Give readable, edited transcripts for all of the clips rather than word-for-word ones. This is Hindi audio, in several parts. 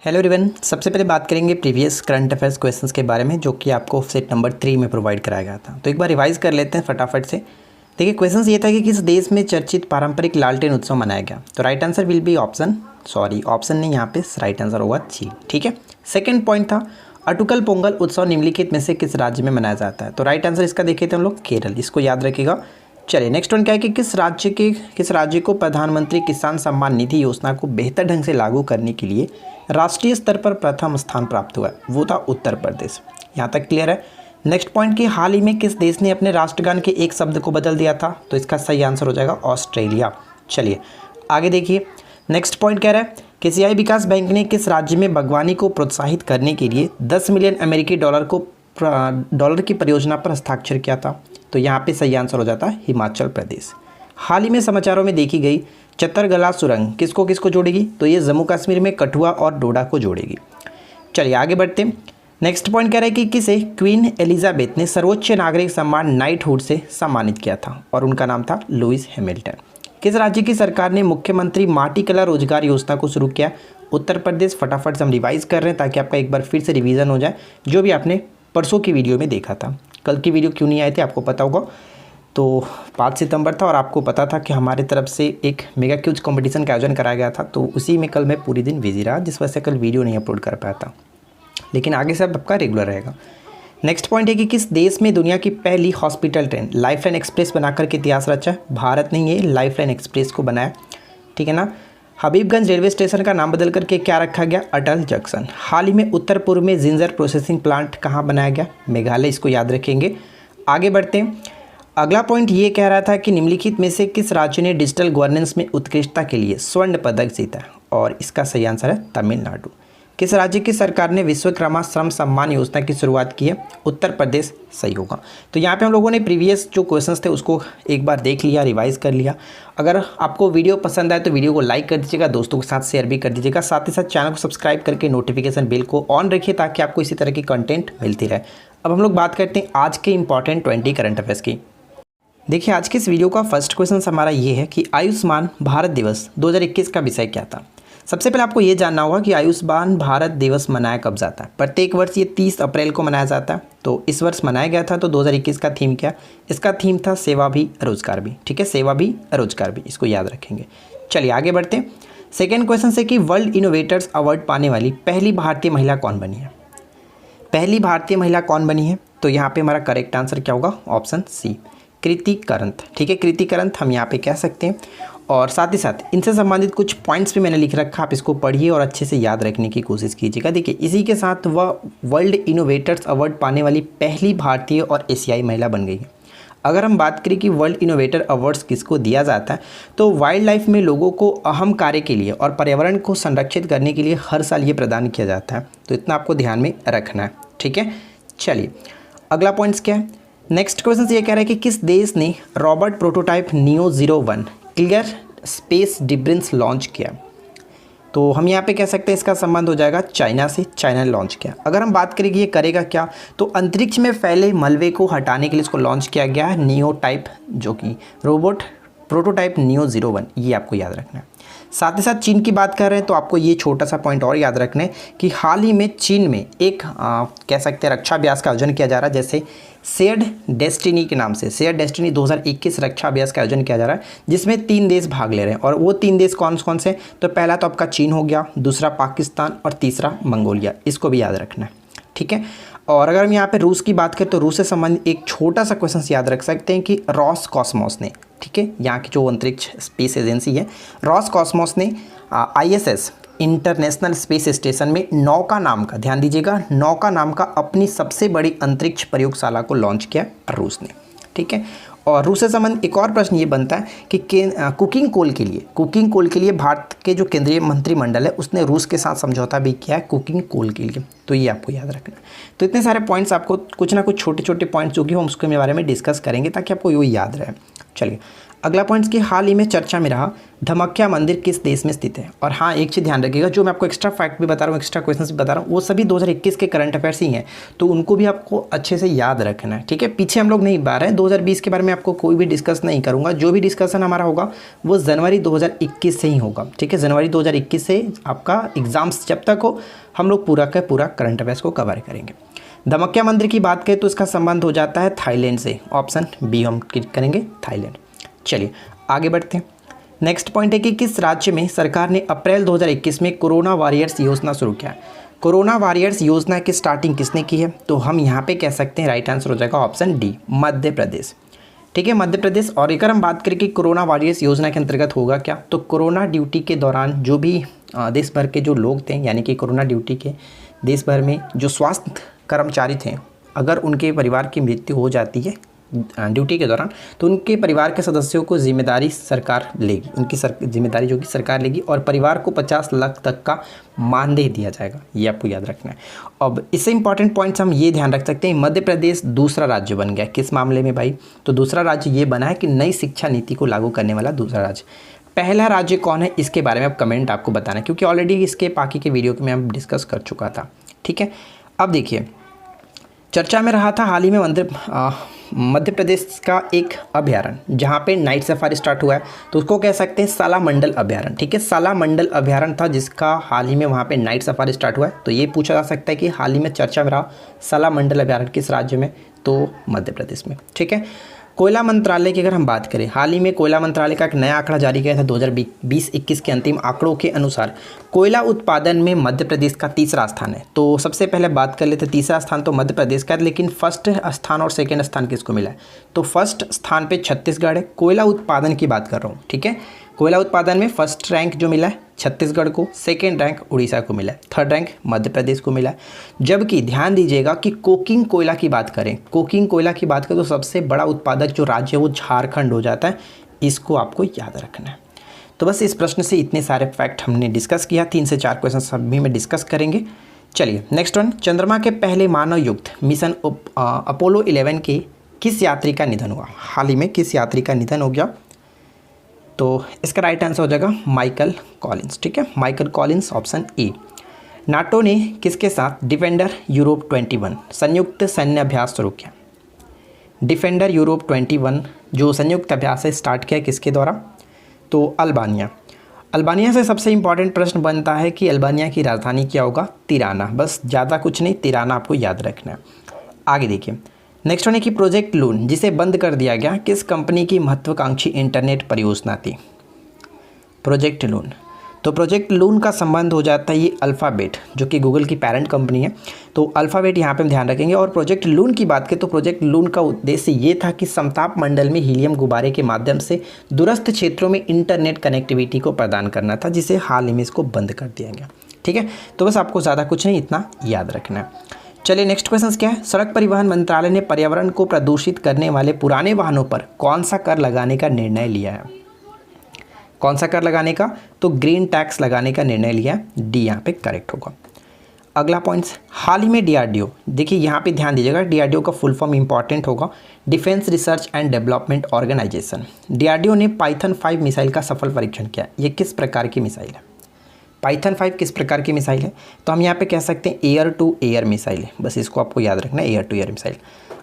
हेलो एवरीवन, सबसे पहले बात करेंगे प्रीवियस करंट अफेयर्स क्वेश्चंस के बारे में जो कि आपको सेट नंबर 3 में प्रोवाइड कराया गया था। तो एक बार रिवाइज कर लेते हैं फटाफट से। देखिए, क्वेश्चंस ये था कि किस देश में चर्चित पारंपरिक लालटेन उत्सव मनाया गया। तो right answer will be option नहीं, यहाँ पे राइट आंसर होगा चीन। ठीक है। सेकेंड पॉइंट था अटुकल पोंगल उत्सव निम्नलिखित में से किस राज्य में मनाया जाता है। तो राइट आंसर इसका देखे थे हम लोग केरल, इसको याद रखिएगा। चलिए नेक्स्ट वन क्या है कि किस राज्य को प्रधानमंत्री किसान सम्मान निधि योजना को बेहतर ढंग से लागू करने के लिए राष्ट्रीय स्तर पर प्रथम स्थान प्राप्त हुआ है। वो था उत्तर प्रदेश। यहाँ तक क्लियर है। नेक्स्ट पॉइंट कि हाल ही में किस देश ने अपने राष्ट्रगान के एक शब्द को बदल दिया था। तो इसका सही आंसर हो जाएगा ऑस्ट्रेलिया। चलिए आगे देखिए। नेक्स्ट पॉइंट कह रहा है कि एशियाई विकास बैंक ने किस राज्य में बागवानी को प्रोत्साहित करने के लिए 10 मिलियन अमेरिकी डॉलर की परियोजना पर हस्ताक्षर किया था। तो यहाँ पे सही आंसर हो जाता है हिमाचल प्रदेश। हाल ही में समाचारों में देखी गई चतरगला सुरंग किसको किसको जोड़ेगी। तो ये जम्मू कश्मीर में कठुआ और डोडा को जोड़ेगी। चलिए आगे बढ़ते हैं। नेक्स्ट पॉइंट कह रहा है कि किसे क्वीन एलिजाबेथ ने सर्वोच्च नागरिक सम्मान नाइटहुड से सम्मानित किया था और उनका नाम था लुइस हैमिल्टन। किस राज्य की सरकार ने मुख्यमंत्री माटी कला रोजगार योजना को शुरू किया। उत्तर प्रदेश। फटाफट से हम रिवाइज कर रहे हैं ताकि आपका एक बार फिर से रिवीजन हो जाए जो भी आपने परसों की वीडियो में देखा था। कल की वीडियो क्यों नहीं आई थी आपको पता होगा। तो 5 सितंबर था और आपको पता था कि हमारे तरफ से एक मेगा क्यूज कंपटीशन का आयोजन कराया गया था। तो उसी में कल मैं पूरी दिन बिजी रहा जिस वजह से कल वीडियो नहीं अपलोड कर पाया था, लेकिन आगे से अब आपका रेगुलर रहेगा। नेक्स्ट पॉइंट है कि किस देश में दुनिया की पहली हॉस्पिटल ट्रेन लाइफलाइन एक्सप्रेस बनाकर के इतिहास रचा है। भारत ने ये लाइफलाइन एक्सप्रेस को बनाया। ठीक है ना। हबीबगंज रेलवे स्टेशन का नाम बदल करके क्या रखा गया, अटल जंक्शन। हाल ही में उत्तर पूर्व में जिंजर प्रोसेसिंग प्लांट कहाँ बनाया गया, मेघालय। इसको याद रखेंगे। आगे बढ़ते हैं। अगला पॉइंट ये कह रहा था कि निम्नलिखित में से किस राज्य ने डिजिटल गवर्नेंस में उत्कृष्टता के लिए स्वर्ण पदक जीता, और इसका सही आंसर है तमिलनाडु। किस राज्य की सरकार ने विश्वकर्मा श्रम सम्मान योजना की शुरुआत की है। उत्तर प्रदेश सही होगा। तो यहाँ पे हम लोगों ने प्रीवियस जो क्वेश्चंस थे उसको एक बार देख लिया, रिवाइज कर लिया। अगर आपको वीडियो पसंद आए तो वीडियो को लाइक कर दीजिएगा, दोस्तों के साथ शेयर भी कर दीजिएगा। साथ ही साथ चैनल को सब्सक्राइब करके नोटिफिकेशन बेल को ऑन रखिए ताकि आपको इसी तरह की कंटेंट मिलती रहे। अब हम लोग बात करते हैं आज के इंपॉर्टेंट 20 करंट अफेयर्स की। देखिए, आज के इस वीडियो का फर्स्ट क्वेश्चन हमारा ये है कि आयुष्मान भारत दिवस 2021 का विषय क्या था। सबसे पहले आपको ये जानना होगा कि आयुष्मान भारत दिवस मनाया कब जाता है। प्रत्येक वर्ष ये 30 अप्रैल को मनाया जाता है। तो इस वर्ष मनाया गया था। तो 2021 का थीम क्या, इसका थीम था सेवा भी रोजगार भी। ठीक है, सेवा भी रोजगार भी, इसको याद रखेंगे। चलिए आगे बढ़ते हैं। सेकेंड क्वेश्चन से कि वर्ल्ड इनोवेटर्स अवार्ड पाने वाली पहली भारतीय महिला कौन बनी है। पहली भारतीय महिला कौन बनी है। तो यहाँ पे हमारा करेक्ट आंसर क्या होगा, ऑप्शन सी, कृति करंत। ठीक है, कृति करंत हम यहाँ पे कह सकते हैं। और साथ ही साथ इनसे संबंधित कुछ पॉइंट्स भी मैंने लिख रखा, आप इसको पढ़िए और अच्छे से याद रखने की कोशिश कीजिएगा। देखिए, इसी के साथ वह वर्ल्ड इनोवेटर्स अवार्ड पाने वाली पहली भारतीय और एशियाई महिला बन गई है। अगर हम बात करें कि वर्ल्ड इनोवेटर अवार्ड्स किसको दिया जाता है, तो वाइल्ड लाइफ में लोगों को अहम कार्य के लिए और पर्यावरण को संरक्षित करने के लिए हर साल ये प्रदान किया जाता है। तो इतना आपको ध्यान में रखना है। ठीक है, चलिए अगला पॉइंट्स क्या है। नेक्स्ट क्वेश्चन ये कह रहा है कि किस देश ने robot prototype Neo 01 clear space debris launch किया। तो हम यहाँ पे कह सकते हैं इसका संबंध हो जाएगा चाइना से। चाइना ने लॉन्च किया। अगर हम बात करें कि ये करेगा क्या, तो अंतरिक्ष में फैले मलबे को हटाने के लिए इसको लॉन्च किया गया है नियो टाइप, जो कि रोबोट प्रोटोटाइप नियो 01, ये आपको याद रखना है। साथ ही साथ चीन की बात कर रहे हैं तो आपको ये छोटा सा पॉइंट और याद रखना है कि हाल ही में चीन में एक कह सकते हैं रक्षा अभ्यास का आयोजन किया जा रहा है, जैसे शेयर्ड डेस्टिनी के नाम से शेयर्ड डेस्टिनी 2021 रक्षा अभ्यास का आयोजन किया जा रहा है, जिसमें 3 देश भाग ले रहे हैं। और वो 3 देश कौन कौन से, तो पहला तो आपका चीन हो गया, दूसरा पाकिस्तान और तीसरा मंगोलिया। इसको भी याद रखना है। ठीक है। और अगर हम यहाँ पे रूस की बात करें तो रूस से संबंधित एक छोटा सा क्वेश्चन याद रख सकते हैं कि रॉस कॉस्मोस ने, ठीक है, यहाँ की जो अंतरिक्ष स्पेस एजेंसी है, रॉस कॉस्मोस ने ISS इंटरनेशनल स्पेस स्टेशन में नौका नाम का, ध्यान दीजिएगा, नौका नाम का अपनी सबसे बड़ी अंतरिक्ष प्रयोगशाला को लॉन्च किया रूस ने। ठीक है। और रूस से संबंधित एक और प्रश्न ये बनता है कि कुकिंग कोल के लिए भारत के जो केंद्रीय मंत्रिमंडल है उसने रूस के साथ समझौता भी किया है कुकिंग कोल के लिए। तो ये आपको याद रखना है। तो इतने सारे पॉइंट्स, आपको कुछ ना कुछ छोटे छोटे पॉइंट्स जो कि हम उसके बारे में डिस्कस करेंगे ताकि आपको ये याद रहे। चलिए अगला पॉइंट कि हाल ही में चर्चा में रहा धमक्या मंदिर किस देश में स्थित है। और हाँ, एक चीज़ ध्यान रखिएगा, जो मैं आपको एक्स्ट्रा फैक्ट भी बता रहा हूँ, एक्स्ट्रा क्वेश्चंस भी बता रहा हूँ, वो सभी 2021 के करंट अफेयर्स ही हैं, तो उनको भी आपको अच्छे से याद रखना है, ठीक है। पीछे हम लोग नहीं बा रहे हैं, 2020 के बारे में आपको कोई भी डिस्कस नहीं करूँगा। जो भी डिस्कशन हमारा होगा वो जनवरी 2021 से ही होगा, ठीक है। जनवरी 2021 से आपका एग्जाम्स जब तक हो, हम लोग पूरा का पूरा करंट अफेयर्स को कवर करेंगे। धमक्या मंदिर की बात करें तो इसका संबंध हो जाता है थाईलैंड से। ऑप्शन बी हम क्लिक करेंगे, थाईलैंड। चलिए आगे बढ़ते हैं। नेक्स्ट पॉइंट है कि किस राज्य में सरकार ने अप्रैल 2021 में कोरोना वॉरियर्स योजना शुरू किया। कोरोना वॉरियर्स योजना की स्टार्टिंग किसने की है, तो हम यहाँ पे कह सकते हैं राइट आंसर हो जाएगा ऑप्शन डी, मध्य प्रदेश, ठीक है, मध्य प्रदेश। और अगर हम बात करें कि कोरोना वॉरियर्स योजना के अंतर्गत होगा क्या, तो कोरोना ड्यूटी के दौरान जो भी देश भर के जो लोग थे, यानी कि कोरोना ड्यूटी के देश भर में जो स्वास्थ्य कर्मचारी थे, अगर उनके परिवार की मृत्यु हो जाती है ड्यूटी के दौरान, तो उनके परिवार के सदस्यों को जिम्मेदारी सरकार लेगी, उनकी जिम्मेदारी जो कि सरकार लेगी, और परिवार को 50 लाख तक का मानदेय दिया जाएगा, ये आपको याद रखना है। अब इससे इंपॉर्टेंट पॉइंट्स हम ये ध्यान रख सकते हैं, मध्य प्रदेश दूसरा राज्य बन गया। किस मामले में भाई, तो दूसरा राज्य ये बना है कि नई शिक्षा नीति को लागू करने वाला दूसरा राज्य। पहला राज्य कौन है, इसके बारे में आप कमेंट आपको बताना, क्योंकि ऑलरेडी इसके बाकी के वीडियो में हम डिस्कस कर चुका था, ठीक है। अब देखिए, चर्चा में रहा था हाल ही में मध्य प्रदेश का एक अभयारण्य जहाँ पे नाइट सफारी स्टार्ट हुआ है, तो उसको कह सकते हैं सालामंडल अभयारण्य, ठीक है। सालामंडल अभयारण्य था जिसका हाल ही में वहाँ पे नाइट सफारी स्टार्ट हुआ है। तो ये पूछा जा सकता है कि हाल ही में चर्चा में रहा सालामंडल अभयारण्य किस राज्य में, तो मध्य प्रदेश में, ठीक है। कोयला मंत्रालय की अगर हम बात करें, हाल ही में कोयला मंत्रालय का एक नया आंकड़ा जारी किया था 2020-21 के अंतिम आंकड़ों के अनुसार कोयला उत्पादन में मध्य प्रदेश का तीसरा स्थान है। तो सबसे पहले बात कर लेते, तीसरा स्थान तो मध्य प्रदेश का है, लेकिन फर्स्ट स्थान और सेकंड स्थान किसको मिला है, तो फर्स्ट स्थान पे छत्तीसगढ़ है। कोयला उत्पादन की बात कर रहा हूँ, ठीक है। कोयला उत्पादन में फर्स्ट रैंक जो मिला है छत्तीसगढ़ को, सेकेंड रैंक उड़ीसा को मिला है, थर्ड रैंक मध्य प्रदेश को मिला है। जबकि ध्यान दीजिएगा कि कोकिंग कोयला की बात करें, कोकिंग कोयला की बात करें तो सबसे बड़ा उत्पादक जो राज्य है वो झारखंड हो जाता है। इसको आपको याद रखना है। तो बस इस प्रश्न से इतने सारे फैक्ट हमने डिस्कस किया, 3 से 4 क्वेश्चन सभी में डिस्कस करेंगे। चलिए नेक्स्ट वन, चंद्रमा के पहले मानव युक्त मिशन अपोलो 11 के किस यात्री का निधन हुआ। हाल ही में किस यात्री का निधन हो गया, तो इसका राइट आंसर हो जाएगा माइकल कॉलिंस, ठीक है, Michael Collins, option A. NATO ने किसके साथ डिफेंडर यूरोप 21 संयुक्त सैन्य अभ्यास शुरू किया। डिफेंडर यूरोप 21 जो संयुक्त अभ्यास है स्टार्ट किया किसके द्वारा, तो अल्बानिया। अल्बानिया से सबसे इंपॉर्टेंट प्रश्न बनता है कि अल्बानिया की राजधानी क्या होगा, तिराना, बस ज़्यादा कुछ नहीं, तिराना आपको याद रखना है। आगे देखिए, नेक्स्ट वन है कि प्रोजेक्ट लून जिसे बंद कर दिया गया किस कंपनी की महत्वाकांक्षी इंटरनेट परियोजना थी। प्रोजेक्ट लून, तो प्रोजेक्ट लून का संबंध हो जाता है ये अल्फ़ाबेट जो कि गूगल की पेरेंट कंपनी है, तो अल्फ़ाबेट यहाँ पे हम ध्यान रखेंगे। और प्रोजेक्ट लून की बात करें तो प्रोजेक्ट लून का उद्देश्य ये था कि समताप मंडल में हीलियम गुब्बारे के माध्यम से दूरस्थ क्षेत्रों में इंटरनेट कनेक्टिविटी को प्रदान करना था, जिसे हाल ही में इसको बंद कर दिया गया, ठीक है। तो बस आपको ज़्यादा कुछ नहीं, इतना याद रखना है। चलिए नेक्स्ट क्वेश्चन क्या है, सड़क परिवहन मंत्रालय ने पर्यावरण को प्रदूषित करने वाले पुराने वाहनों पर कौन सा कर लगाने का निर्णय लिया है। कौन सा कर लगाने का, तो ग्रीन टैक्स लगाने का निर्णय लिया है, डी यहाँ पे करेक्ट होगा। अगला पॉइंट्स, हाल ही में डीआरडीओ, देखिए यहाँ पे ध्यान दीजिएगा, डीआरडीओ का फुल फॉर्म इंपॉर्टेंट होगा, defence research and development organisation. DRDO ने पाइथन 5 मिसाइल का सफल परीक्षण किया। ये किस प्रकार की मिसाइल है, पाइथन 5 किस प्रकार की मिसाइल है, तो हम यहाँ पे कह सकते हैं एयर टू एयर मिसाइल है, बस इसको आपको याद रखना है, एयर टू एयर मिसाइल।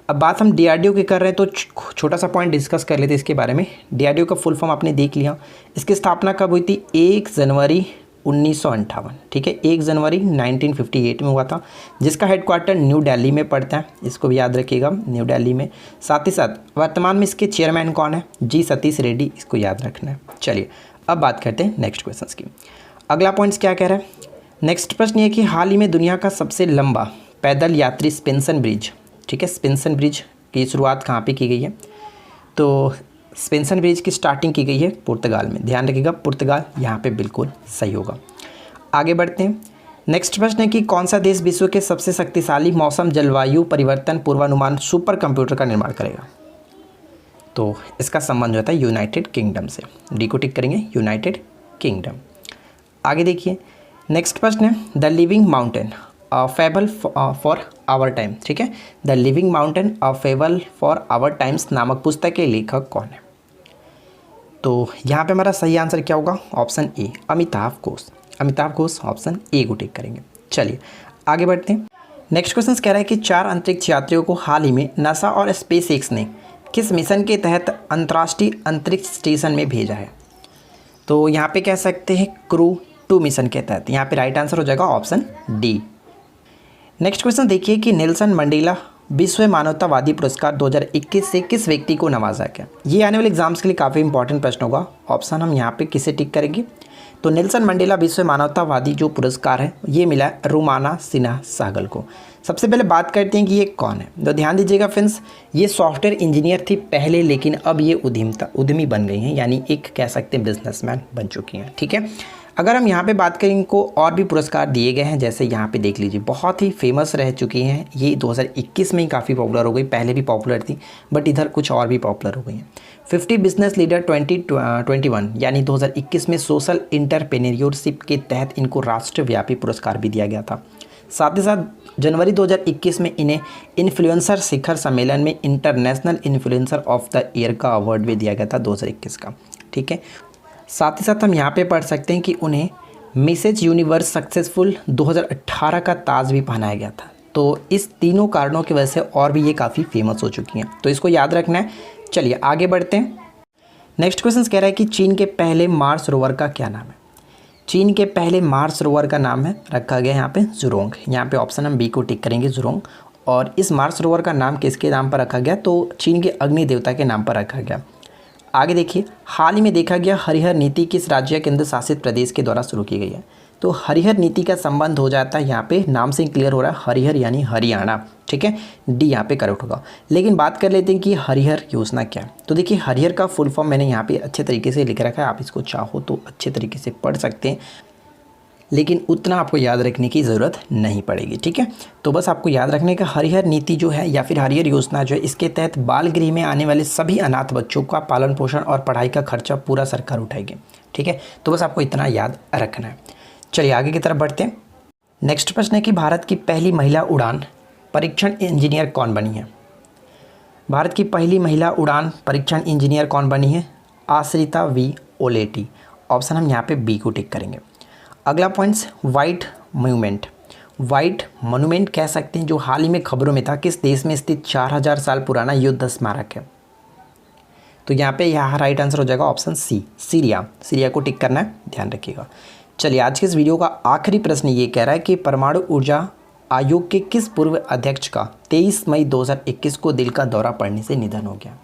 अब बात हम डीआरडीओ की कर रहे हैं तो छोटा सा पॉइंट डिस्कस कर लेते हैं इसके बारे में। डीआरडीओ का फुल फॉर्म आपने देख लिया, इसकी स्थापना कब हुई थी, 1 जनवरी 1958, ठीक है, 1 जनवरी 1958 में हुआ था, जिसका हेडक्वार्टर न्यू दिल्ली में पड़ता है, इसको भी याद रखिएगा, न्यू दिल्ली में। साथ ही साथ वर्तमान में इसके चेयरमैन कौन है, जी सतीश रेड्डी, इसको याद रखना है। चलिए अब बात करते हैं नेक्स्ट क्वेश्चन की। अगला पॉइंट्स क्या कह रहा है, नेक्स्ट प्रश्न ये कि हाल ही में दुनिया का सबसे लंबा पैदल यात्री स्पेंसन ब्रिज, ठीक है, स्पेंसन ब्रिज की शुरुआत कहाँ पे की गई है, तो स्पेंसन ब्रिज की स्टार्टिंग की गई है पुर्तगाल में, ध्यान रखिएगा पुर्तगाल, यहाँ पे बिल्कुल सही होगा। आगे बढ़ते हैं, नेक्स्ट प्रश्न है कि कौन सा देश विश्व के सबसे शक्तिशाली मौसम जलवायु परिवर्तन पूर्वानुमान सुपर कंप्यूटर का निर्माण करेगा, तो इसका संबंध होता है यूनाइटेड किंगडम से, डी को टिक करेंगे, यूनाइटेड किंगडम। आगे देखिए, नेक्स्ट प्रश्न है the living mountain a fable for our time, ठीक है, the living mountain a fable for our times नामक पुस्तक के लेखक कौन है। तो यहाँ पे हमारा सही आंसर क्या होगा? Option A, Amitabh Ghosh. Amitabh Ghosh option A को टिक करेंगे। चलिए आगे बढ़ते हैं। नेक्स्ट क्वेश्चन कह रहा है कि 4 अंतरिक्ष यात्रियों को हाल ही में नासा और स्पेसएक्स ने किस मिशन के तहत अंतर्राष्ट्रीय अंतरिक्ष स्टेशन में भेजा है? तो यहाँ पे कह सकते हैं क्रू 2 मिशन के तहत। यहाँ पे राइट आंसर हो जाएगा ऑप्शन डी। नेक्स्ट क्वेश्चन देखिए कि नेल्सन मंडेला विश्व मानवतावादी पुरस्कार 2021 से किस व्यक्ति को नवाजा गया? ये आने वाले एग्जाम्स के लिए काफ़ी इंपॉर्टेंट प्रश्न होगा। ऑप्शन हम यहाँ पे किसे टिक करेंगे? तो नेल्सन मंडेला विश्व मानवतावादी जो पुरस्कार है ये मिला रुमाना सिन्हा सहगल को। सबसे पहले बात करते हैं कि ये कौन है। तो ध्यान दीजिएगा फ्रेंड्स, ये सॉफ्टवेयर इंजीनियर थी पहले, लेकिन अब ये उद्यमी बन गई हैं, यानी एक कह सकते हैं बिजनेसमैन बन चुकी हैं। ठीक है, अगर हम यहाँ पे बात करें, इनको और भी पुरस्कार दिए गए हैं, जैसे यहाँ पे देख लीजिए, बहुत ही फेमस रह चुकी हैं। ये 2021 में ही काफ़ी पॉपुलर हो गई, पहले भी पॉपुलर थी बट इधर कुछ और भी पॉपुलर हो गई हैं। 50 बिजनेस लीडर 2021 यानी 2021 में सोशल इंटरप्रेन्योरशिप के तहत इनको राष्ट्रव्यापी पुरस्कार भी दिया गया था। साथ ही साथ जनवरी 2021 में इन्हें इन्फ्लुएंसर शिखर सम्मेलन में international influencer of the year का अवार्ड भी दिया गया था 2021 का। ठीक है, साथ ही साथ हम यहाँ पे पढ़ सकते हैं कि उन्हें मिसेज यूनिवर्स सक्सेसफुल 2018 का ताज भी पहनाया गया था। तो इस तीनों कारणों की वजह से और भी ये काफ़ी फेमस हो चुकी हैं, तो इसको याद रखना है। चलिए आगे बढ़ते हैं। नेक्स्ट क्वेश्चन कह रहा है कि चीन के पहले मार्स रोवर का क्या नाम है? चीन के पहले मार्स रोवर का नाम है रखा गया यहाँ पे ज़ुरोंग। यहाँ पे ऑप्शन हम बी को टिक करेंगे, ज़ुरोंग। और इस मार्स रोवर का नाम किसके नाम पर रखा गया? तो चीन के अग्नि देवता के नाम पर रखा गया। आगे देखिए, हाल ही में देखा गया हरिहर नीति किस राज्य केंद्र शासित प्रदेश के द्वारा शुरू की गई है? तो हरिहर नीति का संबंध हो जाता है, यहाँ पे नाम से क्लियर हो रहा है, हरिहर यानी हरियाणा। ठीक है, डी यहाँ पे करेक्ट होगा। लेकिन बात कर लेते हैं कि हरिहर योजना क्या है। तो देखिए, हरिहर का फुल फॉर्म मैंने यहाँ पे अच्छे तरीके से लिख रखा है, आप इसको चाहो तो अच्छे तरीके से पढ़ सकते हैं, लेकिन उतना आपको याद रखने की ज़रूरत नहीं पड़ेगी। ठीक है, तो बस आपको याद रखने का हरिहर नीति जो है या फिर हरिहर योजना जो है, इसके तहत बाल गृह में आने वाले सभी अनाथ बच्चों का पालन पोषण और पढ़ाई का खर्चा पूरा सरकार उठाएगी। ठीक है, तो बस आपको इतना याद रखना है। चलिए आगे की तरफ बढ़ते हैं। नेक्स्ट प्रश्न है कि भारत की पहली महिला उड़ान परीक्षण इंजीनियर कौन बनी है? भारत की पहली महिला उड़ान परीक्षण इंजीनियर कौन बनी है? आश्रिता वी ओलेटी। ऑप्शन हम यहाँ पे बी को टिक करेंगे। अगला points, white monument. White monument कह सकते हैं जो हाल ही में खबरों में था, किस देश में स्थित 4000 साल पुराना युद्ध स्मारक है? तो यहाँ पे यहाँ राइट आंसर हो जाएगा ऑप्शन सी, सीरिया। सीरिया को टिक करना है, ध्यान रखिएगा। चलिए आज के इस वीडियो का आखिरी प्रश्न ये कह रहा है कि परमाणु ऊर्जा आयोग के किस पूर्व अध्यक्ष का 23 मई 2021 को दिल का दौरा पड़ने से निधन हो गया?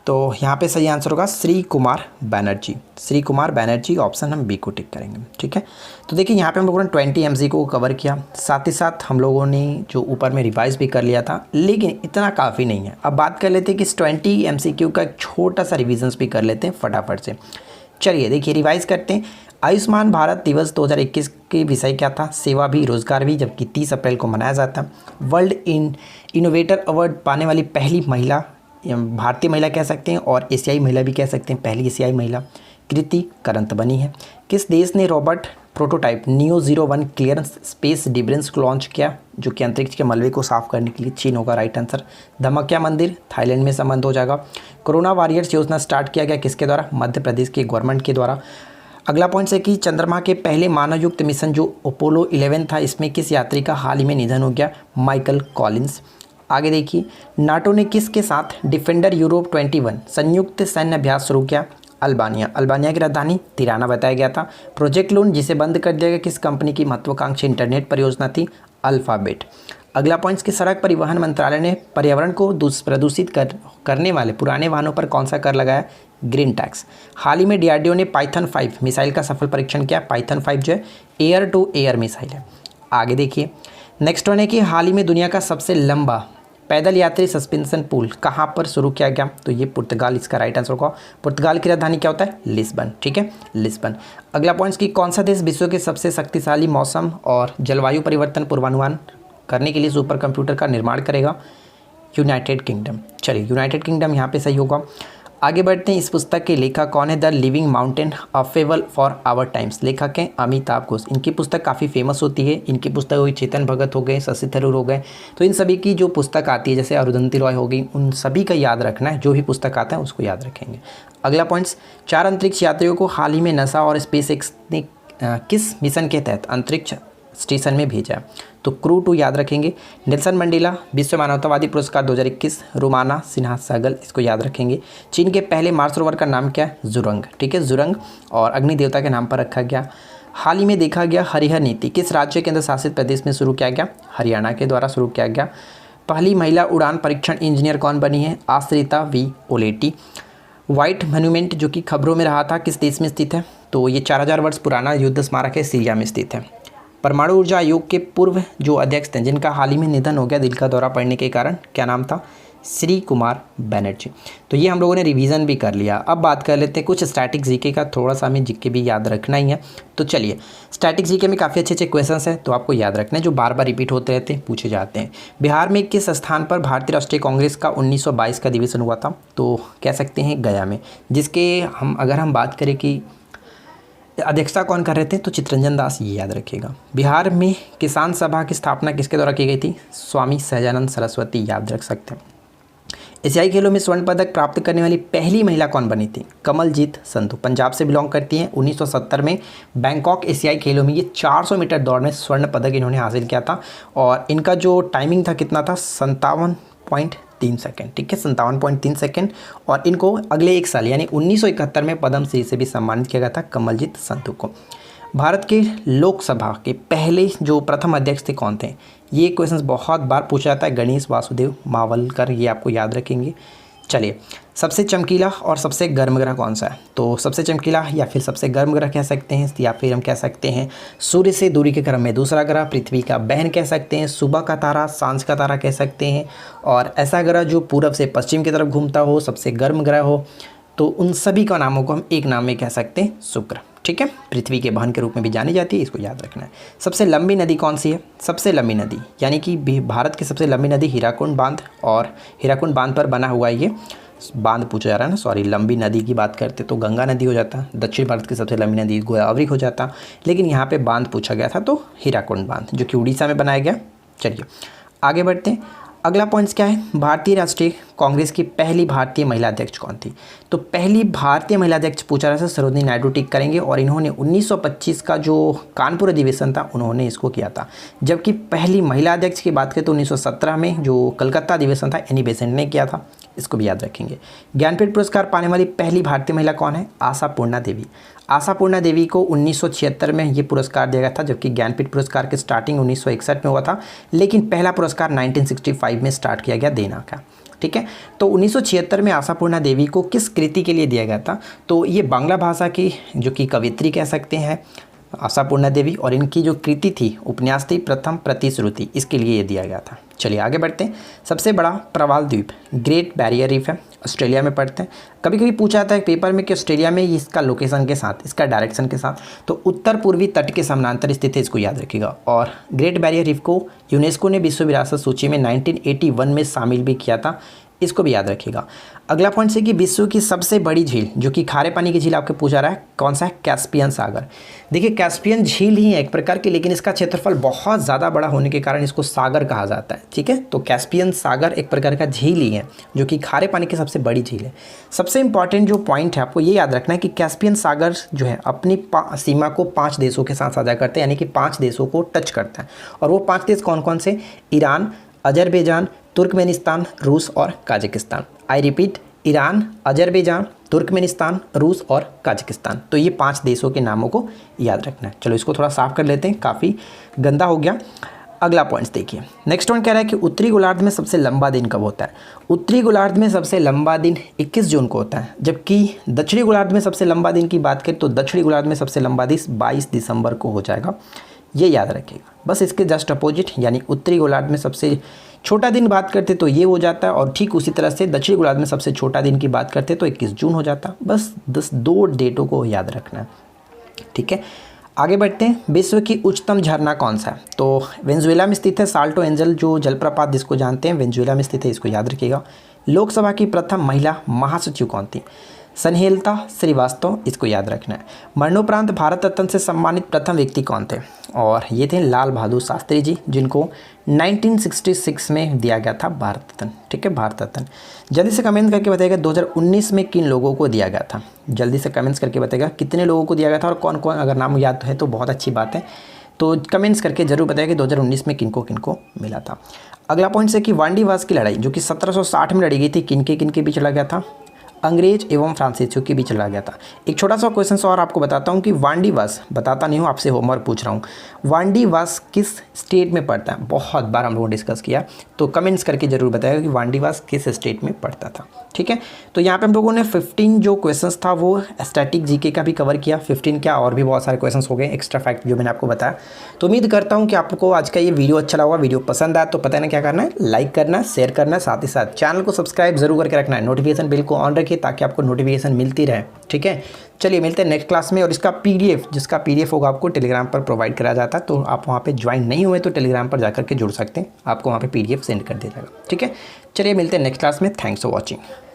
तो यहाँ पे सही आंसर होगा श्री कुमार बनर्जी। श्री कुमार बनर्जी, ऑप्शन हम बी को टिक करेंगे। ठीक है, तो देखिए यहाँ पे हम लोगों ने 20 MCQ को कवर किया, साथ ही साथ हम लोगों ने जो ऊपर में रिवाइज भी कर लिया था, लेकिन इतना काफ़ी नहीं है। अब बात कर लेते हैं कि इस 20 MCQ का एक छोटा सा रिविजन्स भी कर लेते हैं फटाफट से। चलिए देखिए रिवाइज करते हैं। आयुष्मान भारत दिवस 2021 के विषय क्या था? सेवा भी रोजगार भी, जबकि 30 अप्रैल को मनाया जाता है। वर्ल्ड इनोवेटर अवार्ड पाने वाली पहली महिला, भारतीय महिला कह सकते हैं और एशियाई महिला भी कह सकते हैं, पहली एशियाई महिला कृति करंत बनी है। किस देश ने robot prototype Neo 01 clearance space debris को लॉन्च किया, जो कि अंतरिक्ष के मलबे को साफ करने के लिए? चीन होगा राइट आंसर। धमक्या मंदिर थाईलैंड में संबंध हो जाएगा। कोरोना वॉरियर्स योजना स्टार्ट किया गया किसके द्वारा? मध्य प्रदेश के गवर्नमेंट के द्वारा। अगला पॉइंट है कि चंद्रमा के पहले मानवयुक्त मिशन जो अपोलो 11 था, इसमें किस यात्री का हाल ही में निधन हो गया? Michael Collins. आगे देखिए, नाटो ने किसके साथ डिफेंडर यूरोप 21 संयुक्त सैन्य अभ्यास शुरू किया? अल्बानिया। अल्बानिया की राजधानी तिराना बताया गया था। प्रोजेक्ट लून जिसे बंद कर दिया गया किस कंपनी की महत्वाकांक्षी इंटरनेट परियोजना थी? अल्फाबेट। अगला पॉइंट्स की सड़क परिवहन मंत्रालय ने पर्यावरण को प्रदूषित करने वाले पुराने वाहनों पर कौन सा कर लगाया? Green tax. हाल ही में डीआरडीओ ने पाइथन 5 मिसाइल का सफल परीक्षण किया। पाइथन 5 जो है एयर टू एयर मिसाइल है। आगे देखिए, नेक्स्ट वन है कि हाल ही में दुनिया का सबसे लंबा पैदल यात्री सस्पेंशन पुल कहाँ पर शुरू किया गया? तो ये पुर्तगाल इसका राइट आंसर होगा। पुर्तगाल की राजधानी क्या होता है? लिस्बन। ठीक है, लिस्बन। अगला पॉइंट्स की कौन सा देश विश्व के सबसे शक्तिशाली मौसम और जलवायु परिवर्तन पूर्वानुमान करने के लिए सुपर कंप्यूटर का निर्माण करेगा? United kingdom. चलिए यूनाइटेड किंगडम यहाँ पे सही होगा। आगे बढ़ते हैं। इस पुस्तक के लेखक कौन है? The living mountain a fable for our times. लेखक हैं अमिताभ घोष। इनकी पुस्तक काफ़ी फेमस होती है। इनकी पुस्तक हुई चेतन भगत हो गए, शशि थरूर हो गए। तो इन सभी की जो पुस्तक आती है, जैसे अरुंधति रॉय हो गई, उन सभी का याद रखना है। जो भी पुस्तक आता है उसको याद रखेंगे। अगला पॉइंट्स, 4 अंतरिक्ष यात्रियों को हाल ही में नासा और स्पेसएक्स ने किस मिशन के तहत अंतरिक्ष स्टेशन में भेजा? तो क्रू 2 याद रखेंगे। नेल्सन मंडेला विश्व मानवतावादी पुरस्कार 2021, रोमाना सिन्हा सहगल, इसको याद रखेंगे। चीन के पहले मार्स रोवर का नाम क्या है? जुरंग। ठीक है, जुरंग, और अग्नि देवता के नाम पर रखा गया। हाल ही में देखा गया हरिहर नीति किस राज्य केंद्र शासित प्रदेश में शुरू किया गया? हरियाणा के द्वारा शुरू किया गया। पहली महिला उड़ान परीक्षण इंजीनियर कौन बनी है? आश्रिता वी ओलेटी। व्हाइट मॉन्यूमेंट जो कि खबरों में रहा था, किस देश में स्थित है? तो ये 4000 वर्ष पुराना युद्ध स्मारक है, सीरिया में स्थित है। परमाणु ऊर्जा आयोग के पूर्व जो अध्यक्ष थे, जिनका हाल ही में निधन हो गया दिल का दौरा पड़ने के कारण, क्या नाम था? श्री कुमार बनर्जी। तो ये हम लोगों ने रिवीजन भी कर लिया। अब बात कर लेते हैं कुछ स्टैटिक जीके का, थोड़ा सा हमें जीके भी याद रखना ही है। तो चलिए, स्टैटिक जीके में काफ़ी अच्छे अच्छे क्वेश्चंस हैं, तो आपको याद रखना है, जो बार बार रिपीट होते रहते हैं, पूछे जाते हैं। बिहार में किस स्थान पर भारतीय राष्ट्रीय कांग्रेस का 1922 का अधिवेशन हुआ था? तो कह सकते हैं गया में, जिसके अगर हम बात करें कि अध्यक्षता कौन कर रहे थे, तो चित्तरंजन दास, ये याद रखिएगा। बिहार में किसान सभा की स्थापना किसके द्वारा की गई थी? स्वामी सहजानंद सरस्वती, याद रख सकते हैं। एशियाई खेलों में स्वर्ण पदक प्राप्त करने वाली पहली महिला कौन बनी थी? कमलजीत संधू, पंजाब से बिलोंग करती हैं। 1970 में बैंकॉक एशियाई खेलों में ये 400 मीटर दौड़ में स्वर्ण पदक इन्होंने हासिल किया था, और इनका जो टाइमिंग था कितना था? 57.3 सेकेंड। ठीक है, 57.3 सेकेंड। और इनको अगले एक साल यानी 1971 में पद्मश्री से भी सम्मानित किया गया था कमलजीत संधू को। भारत के लोकसभा के पहले जो प्रथम अध्यक्ष थे कौन थे? ये क्वेश्चन बहुत बार पूछा जाता है, गणेश वासुदेव मावलकर, ये आपको याद रखेंगे। चलिए, सबसे चमकीला और सबसे गर्म ग्रह कौन सा है? तो सबसे चमकीला या फिर सबसे गर्म ग्रह कह सकते हैं, या फिर हम कह सकते हैं सूर्य से दूरी के क्रम में दूसरा ग्रह, पृथ्वी का बहन कह सकते हैं, सुबह का तारा, सांझ का तारा कह सकते हैं, और ऐसा ग्रह जो पूरब से पश्चिम की तरफ घूमता हो, सबसे गर्म ग्रह हो। तो उन सभी का नामों को हम एक नाम में कह सकते हैं, शुक्र। ठीक है, पृथ्वी के बहन के रूप में भी जानी जाती है, इसको याद रखना है। सबसे लंबी नदी कौन सी है? सबसे लंबी नदी यानी कि भारत की सबसे लंबी नदी हीराकुंड बांध, और हीराकुंड बांध पर बना हुआ ये बांध पूछा जा रहा है ना, सॉरी, लंबी नदी की बात करते तो गंगा नदी हो जाता, दक्षिण भारत की सबसे लंबी नदी गोदावरी हो जाता, लेकिन यहाँ पे बांध पूछा गया था तो हीराकुंड बांध, जो कि उड़ीसा में बनाया गया। चलिए आगे बढ़ते हैं। अगला पॉइंट्स क्या है? भारतीय राष्ट्रीय कांग्रेस की पहली भारतीय महिला अध्यक्ष कौन थी? तो पहली भारतीय महिला अध्यक्ष पूछा रहा था, सरोजिनी नायडू टिक करेंगे, और इन्होंने 1925 का जो कानपुर अधिवेशन था उन्होंने इसको किया था। जबकि पहली महिला अध्यक्ष की बात करें तो 1917 में जो कलकत्ता अधिवेशन था एनी बेसेंट ने किया था, इसको भी याद रखेंगे। ज्ञानपीठ पुरस्कार पाने वाली पहली भारतीय महिला कौन है? आशापूर्णा देवी। आशापूर्णा देवी को 1976 में ये पुरस्कार दिया गया था, जबकि ज्ञानपीठ पुरस्कार की स्टार्टिंग 1961 में हुआ था, लेकिन पहला पुरस्कार 1965 में स्टार्ट किया गया देना का। ठीक है, तो 1976 में आशापूर्णा देवी को किस कृति के लिए दिया गया था? तो ये बांग्ला भाषा की जो कि कवित्री कह सकते हैं आशापूर्णा देवी, और इनकी जो कृति थी उपन्यास थी प्रथम प्रतिश्रुति, इसके लिए ये दिया गया था। चलिए आगे बढ़ते हैं। सबसे बड़ा प्रवाल द्वीप ग्रेट बैरियर रीफ है, ऑस्ट्रेलिया में पड़ते हैं। कभी कभी पूछा जाता है पेपर में कि ऑस्ट्रेलिया में इसका लोकेशन के साथ, इसका डायरेक्शन के साथ, तो उत्तर पूर्वी तट के समानांतर स्थित है, इसको याद रखिएगा। और ग्रेट बैरियर रीफ को यूनेस्को ने विश्व विरासत सूची में 1981 में शामिल भी किया था, इसको भी याद रखिएगा। अगला पॉइंट है कि विश्व की सबसे बड़ी झील जो कि खारे पानी की झील आपके पूछा रहा है कौन सा है? कैस्पियन सागर। देखिए कैस्पियन झील ही है एक प्रकार की, लेकिन इसका क्षेत्रफल बहुत ज़्यादा बड़ा होने के कारण इसको सागर कहा जाता है। ठीक है, तो कैस्पियन सागर एक प्रकार का झील ही है जो कि खारे पानी की सबसे बड़ी झील है। सबसे इंपॉर्टेंट जो पॉइंट है आपको ये याद रखना है कि कैस्पियन सागर जो है अपनी सीमा को 5 देशों के साथ साझा करते हैं, यानी कि 5 देशों को टच करता है। और वो 5 देश कौन कौन से? ईरान, अजरबैजान, तुर्कमेनिस्तान, रूस और Kazakhstan. I repeat, Iran, Azerbaijan, Turkmenistan, रूस और काजाकिस्तान। तो ये 5 देशों के नामों को याद रखना है। चलो इसको थोड़ा साफ कर लेते हैं, काफ़ी गंदा हो गया। अगला पॉइंट्स देखिए, नेक्स्ट वन कह रहा है कि उत्तरी गोलार्ध में सबसे लंबा दिन कब होता है? उत्तरी गोलार्ध में सबसे लंबा दिन 21 जून को होता है, जबकि दक्षिणी गोलार्ध में सबसे लंबा दिन की बात करें तो दक्षिणी गोलार्ध में सबसे लंबा दिन 22 दिसंबर को हो जाएगा, ये याद रखिएगा। बस इसके जस्ट अपोजिट यानी उत्तरी गोलार्ध में सबसे छोटा दिन बात करते तो ये हो जाता है, और ठीक उसी तरह से दक्षिणी गोलार्ध में सबसे छोटा दिन की बात करते तो 21 जून हो जाता। बस 2 डेटों को याद रखना है। ठीक है, आगे बढ़ते हैं, विश्व की उच्चतम झरना कौन सा है? तो वेनेजुएला में स्थित है साल्टो एंजल जो जलप्रपात जिसको जानते हैं, वेनेजुएला में स्थित है, इसको याद रखिएगा। लोकसभा की प्रथम महिला महासचिव कौन थी? सनहेलता श्रीवास्तव, इसको याद रखना है। मरणोपरांत भारत रत्न से सम्मानित प्रथम व्यक्ति कौन थे? और ये थे लाल बहादुर शास्त्री जी, जिनको 1966 में दिया गया था भारत रत्न। ठीक है, भारत रत्न। जल्दी से कमेंट करके बताइएगा 2019 में किन लोगों को दिया गया था। जल्दी से कमेंट्स करके बताइएगा कितने लोगों को दिया गया था और कौन कौन, अगर नाम याद है तो बहुत अच्छी बात है। तो कमेंट्स करके जरूर बताइएगा कि 2019 में किनको किनको मिला था। अगला पॉइंट है कि वांडीवास की लड़ाई जो कि 1760 में लड़ी गई थी, किनके बीच लड़ा गया था? अंग्रेज एवं फ्रांसीसियों के बीच लड़ा गया था। एक छोटा सा क्वेश्चन और आपको बताता हूँ कि वांडीवास, बताता नहीं हूँ, आपसे होमवर्क पूछ रहा हूँ, वांडीवास किस स्टेट में पड़ता है? बहुत बार हम लोगों ने डिस्कस किया, तो कमेंट्स करके जरूर बताइएगा कि वांडीवास किस स्टेट में पड़ता था। ठीक है, तो यहाँ पे हम लोगों ने 15 जो क्वेश्चंस था वो स्टैटिक जीके का भी कवर किया। 15 क्या, और भी बहुत सारे क्वेश्चंस हो गए एक्स्ट्रा फैक्ट जो मैंने आपको बताया। तो उम्मीद करता हूँ कि आपको आज का ये वीडियो अच्छा लगा। वीडियो पसंद आया तो पता है ना क्या करना है, लाइक करना, शेयर करना, साथ ही साथ चैनल को सब्सक्राइब जरूर करके रखना है, नोटिफिकेशन बिल को ऑन रखिए ताकि आपको नोटिफिकेशन मिलती रहे। ठीक है, चलिए मिलते हैं नेक्स्ट क्लास में। और इसका पीडीएफ, जिसका पीडीएफ होगा आपको टेलीग्राम पर प्रोवाइड कराया जाता है, तो आप वहाँ पे ज्वाइन नहीं हुए तो टेलीग्राम पर जाकर के जुड़ सकते हैं, आपको वहाँ पे पीडीएफ सेंड कर दिया जाएगा। ठीक है, चलिए मिलते हैं नेक्स्ट क्लास में। Thanks for watching.